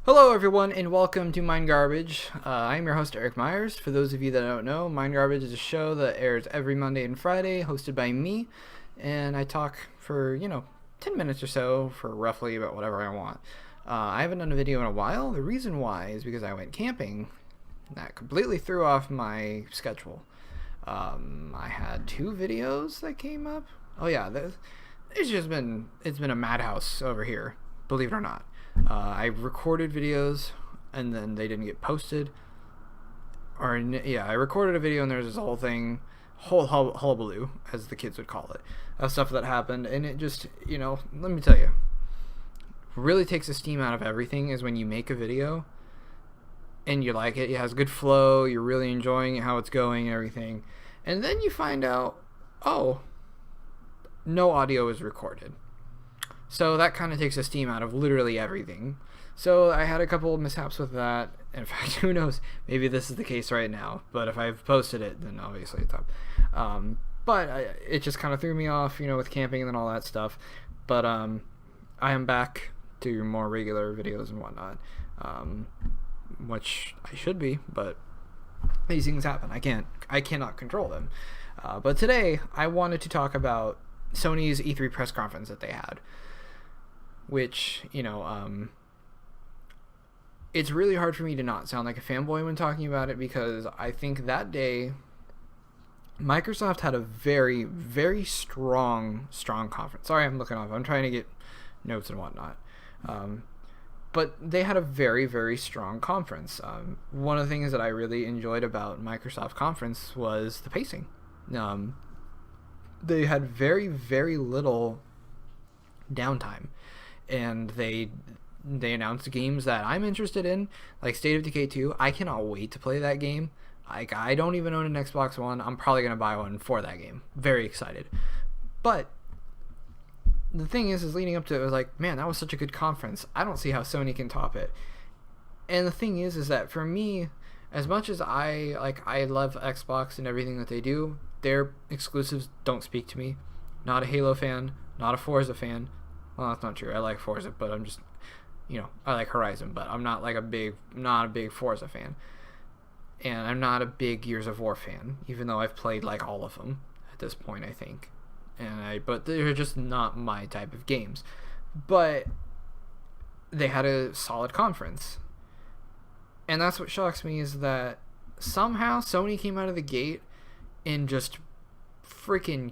Hello, everyone, and welcome to Mind Garbage. I'm your host, Eric Myers. For those of you that don't know, Mind Garbage is a show that airs every Monday and Friday, hosted by me, and I talk for, 10 minutes or so for roughly about whatever I want. I haven't done a video in a while. The reason why is because I went camping. That completely threw off my schedule. I had two videos that came up. Oh yeah, it's been a madhouse over here, believe it or not. I recorded videos and then they didn't get posted. I recorded a video and there's this whole thing, hullabaloo, as the kids would call it, of stuff that happened. And it just, let me tell you, really takes the steam out of everything is when you make a video and you like it, it has good flow, you're really enjoying how it's going and everything. And then you find out, oh, no audio is recorded. So that kind of takes the steam out of literally everything. So I had a couple of mishaps with that. In fact, who knows? Maybe this is the case right now. But if I've posted it, then obviously it's up. It just kind of threw me off, with camping and all that stuff. But I am back to more regular videos and whatnot, which I should be. But these things happen. I cannot control them. But today I wanted to talk about Sony's E3 press conference that they had. Which, it's really hard for me to not sound like a fanboy when talking about it, because I think that day Microsoft had a very, very strong conference. Sorry, I'm looking off. I'm trying to get notes and whatnot. But they had a very, very strong conference. One of the things that I really enjoyed about Microsoft conference was the pacing. They had very, very little downtime. And they announced games that I'm interested in, like State of Decay 2. I cannot wait to play that game. I don't even own an Xbox One. I'm probably going to buy one for that game. Very excited. But the thing is leading up to it, was like, man, that was such a good conference. I don't see how Sony can top it. And the thing is that for me, as much as I love Xbox and everything that they do, their exclusives don't speak to me. Not a Halo fan, not a Forza fan. Well, that's not true. I like Forza, but I'm just, I like Horizon, but I'm not not a big Forza fan. And I'm not a big Gears of War fan, even though I've played like all of them at this point, I think. But they're just not my type of games. But they had a solid conference. And that's what shocks me, is that somehow Sony came out of the gate and just freaking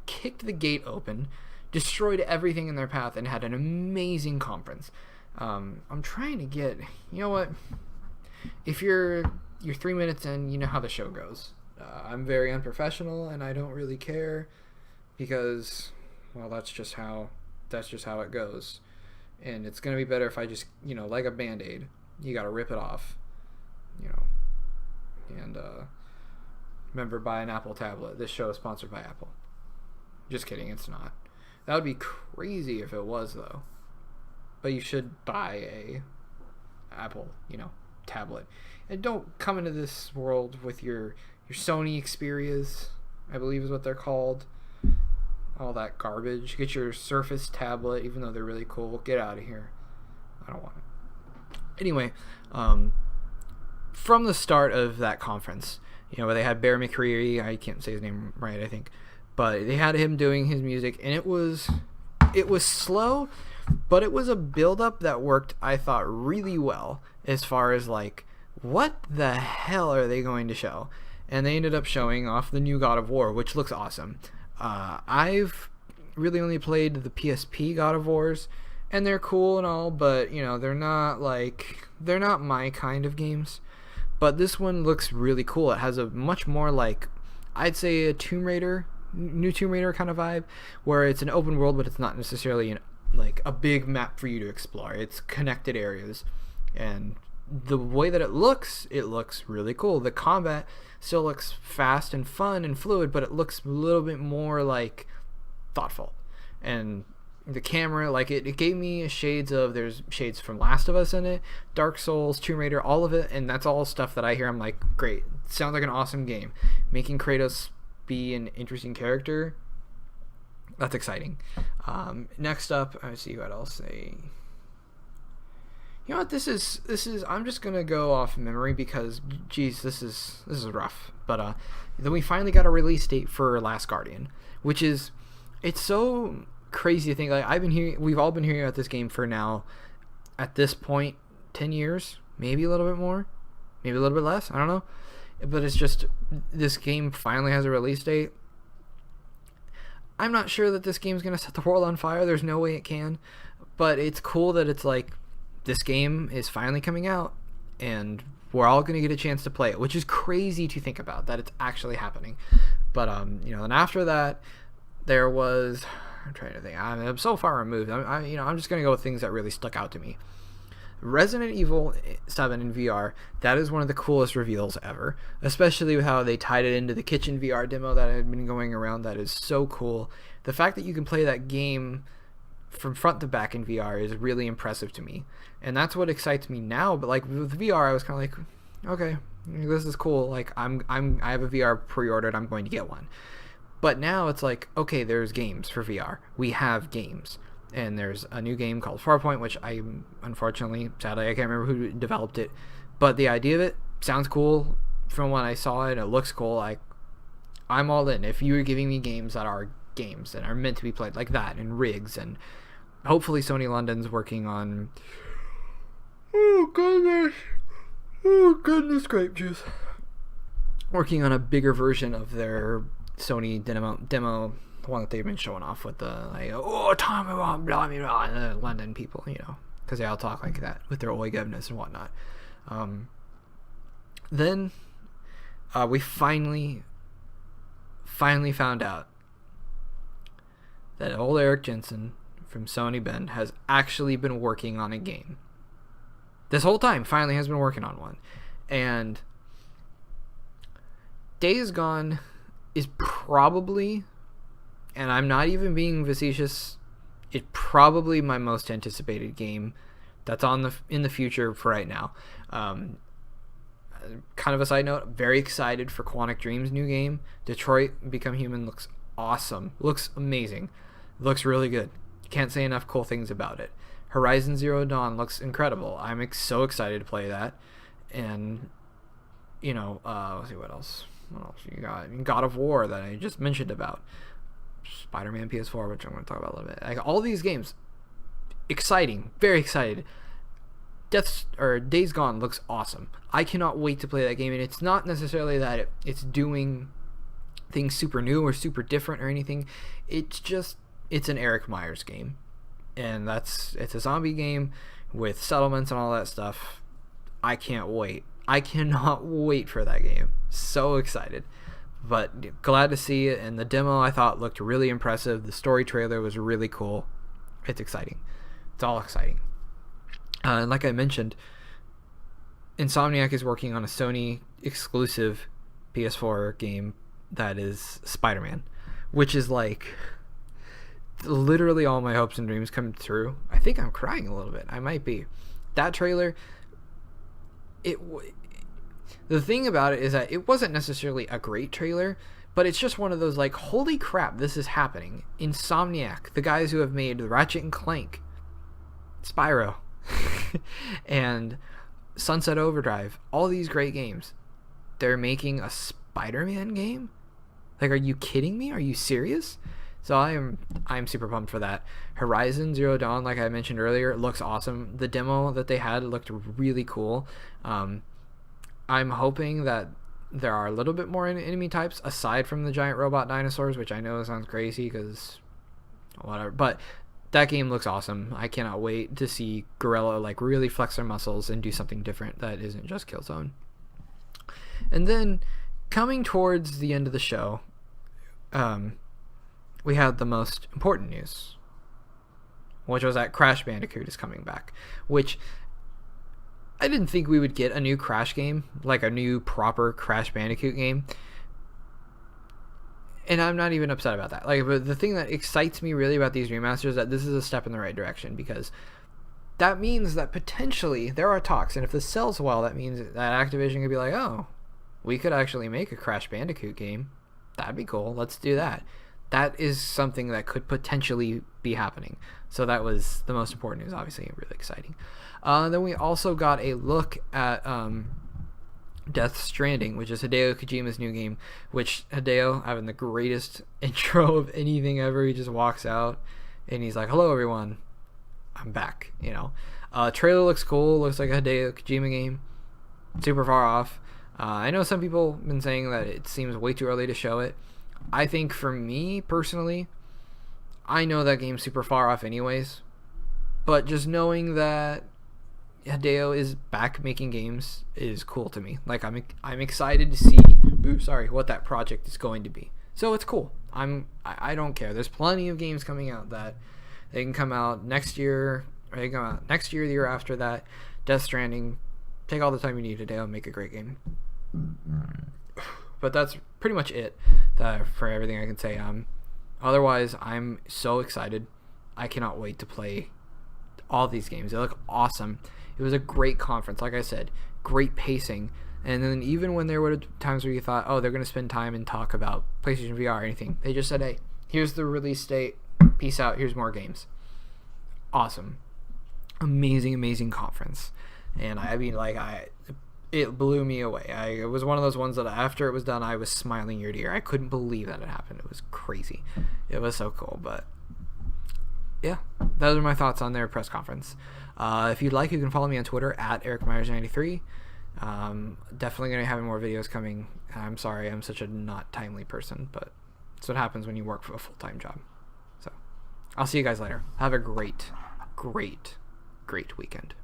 kicked the gate open, destroyed everything in their path, and had an amazing conference. I'm trying to get, what? If you're 3 minutes in, you know how the show goes. I'm very unprofessional, and I don't really care, because, well, that's just how it goes. And it's gonna be better if I just, like a Band-Aid, you gotta rip it off, And remember, buy an Apple tablet. This show is sponsored by Apple. Just kidding, it's not. That would be crazy if it was, though. But you should buy a Apple, tablet. And don't come into this world with your Sony Xperias, I believe is what they're called. All that garbage. Get your Surface tablet, even though they're really cool. Get out of here. I don't want it. Anyway, from the start of that conference, where they had Bear McCreary, I can't say his name right, I think. But they had him doing his music, and it was slow, but it was a build-up that worked, I thought, really well, as far as, what the hell are they going to show? And they ended up showing off the new God of War, which looks awesome. I've really only played the PSP God of Wars, and they're cool and all, but, they're not my kind of games. But this one looks really cool. It has a much more, I'd say a new Tomb Raider kind of vibe, where it's an open world, but it's not necessarily a big map for you to explore. It's connected areas, and the way that it looks really cool. The combat still looks fast and fun and fluid, but it looks a little bit more thoughtful. And the camera, it gave me there's shades from Last of Us in it, Dark Souls, Tomb Raider, all of it, and that's all stuff that I hear. I'm like, great, sounds like an awesome game. Making Kratos be an interesting character, that's exciting. Next up, I see what else You know what? This is. I'm just gonna go off memory because, geez, this is rough. But then we finally got a release date for Last Guardian, which is, it's so crazy to think. Like we've all been hearing about this game for now, at this point, 10 years, maybe a little bit more, maybe a little bit less. I don't know, but it's just this game finally has a release date. I'm not sure that this game's gonna set the world on fire. There's no way it can, but it's cool that it's like this game is finally coming out, and we're all gonna get a chance to play it, which is crazy to think about that it's actually happening. But and after that, there was. I'm trying to think. I'm so far removed. I'm just gonna go with things that really stuck out to me. Resident Evil 7 in VR, that is one of the coolest reveals ever, especially with how they tied it into the kitchen VR demo that had been going around. That is so cool. The fact that you can play that game from front to back in VR is really impressive to me, and that's what excites me now. But like with VR, I was kind of like, okay, this is cool. Like I have a VR pre-ordered. I'm going to get one. But now it's like, okay, there's games for VR. We have games. And there's a new game called Farpoint, which I, unfortunately, sadly, I can't remember who developed it. But the idea of it sounds cool from when I saw it. It looks cool. Like, I'm all in. If you were giving me games that are meant to be played like that, and rigs, and hopefully Sony London's working on... Oh, goodness grape juice. Working on a bigger version of their Sony demo, the one that they've been showing off with the Tommy blah blah blah, London people, because they all talk like that with their oi governess and whatnot. Then we finally found out that old Eric Jensen from Sony Bend has actually been working on a game. This whole time, finally has been working on one, and Days Gone is probably, and I'm not even being facetious, it's probably my most anticipated game that's in the future for right now. Kind of a side note, very excited for Quantic Dream's new game. Detroit Become Human looks awesome. Looks amazing. Looks really good. Can't say enough cool things about it. Horizon Zero Dawn looks incredible. I'm so excited to play that. And, let's see what else. What else you got? God of War that I just mentioned about. Spider-Man PS4, which I'm going to talk about a little bit. Like, all these games, exciting, very excited. Days Gone looks awesome. I cannot wait to play that game, and it's not necessarily that it's doing things super new or super different or anything. It's an Eric Myers game, and it's a zombie game with settlements and all that stuff. I can't wait. I cannot wait for that game. So excited. But glad to see it, and the demo I thought looked really impressive. The story trailer was really cool. It's exciting. It's all exciting. And like I mentioned, Insomniac is working on a Sony exclusive PS4 game that is Spider-Man, which is like literally all my hopes and dreams come true. I think I'm crying a little bit. I might be. That trailer, the thing about it is that it wasn't necessarily a great trailer, but it's just one of those like, holy crap, this is happening. Insomniac, the guys who have made Ratchet and Clank, Spyro, and Sunset Overdrive, all these great games, they're making a Spider-Man game? Like, are you kidding me? Are you serious? So I'm super pumped for that. Horizon Zero Dawn, like I mentioned earlier, looks awesome. The demo that they had looked really cool. I'm hoping that there are a little bit more enemy types aside from the giant robot dinosaurs, which I know sounds crazy because whatever. But that game looks awesome. I cannot wait to see Guerrilla like really flex their muscles and do something different that isn't just Killzone. And then coming towards the end of the show, we had the most important news, which was that Crash Bandicoot is coming back, which I didn't think we would get a new Crash game, like a new proper Crash Bandicoot game. And I'm not even upset about that. Like, but the thing that excites me really about these remasters is that this is a step in the right direction, because that means that potentially there are talks, and if this sells well, that means that Activision could be like, oh, we could actually make a Crash Bandicoot game. That'd be cool. Let's do that. that is something that could potentially be happening. So that was the most important news, obviously, really exciting. Then we also got a look at Death Stranding, which is Hideo Kojima's new game, which Hideo, having the greatest intro of anything ever, he just walks out and he's like, hello everyone, I'm back, you know. Trailer looks cool, looks like a Hideo Kojima game, super far off. I know some people have been saying that it seems way too early to show it. I think for me, personally, I know that game's super far off anyways, but just knowing that Hideo is back making games is cool to me. Like, I'm excited to see what that project is going to be. So it's cool. I don't care. There's plenty of games coming out that they can come out next year, or they can come out next year, the year after that. Death Stranding, take all the time you need, Hideo, make a great game. But that's pretty much it for everything I can say. Otherwise, I'm so excited. I cannot wait to play all these games. They look awesome. It was a great conference, like I said, great pacing. And then even when there were times where you thought, oh, they're going to spend time and talk about PlayStation VR or anything, they just said, hey, here's the release date. Peace out. Here's more games. Awesome. Amazing, amazing conference. And I mean, like, it blew me away. It was one of those ones that after it was done, I was smiling ear to ear. I couldn't believe that it happened. It was crazy. It was so cool. But yeah, those are my thoughts on their press conference. If you'd like, you can follow me on Twitter at EricMyers93. Definitely going to be having more videos coming. I'm sorry, I'm such a not timely person, but that's what happens when you work for a full-time job. So I'll see you guys later. Have a great, great, great weekend.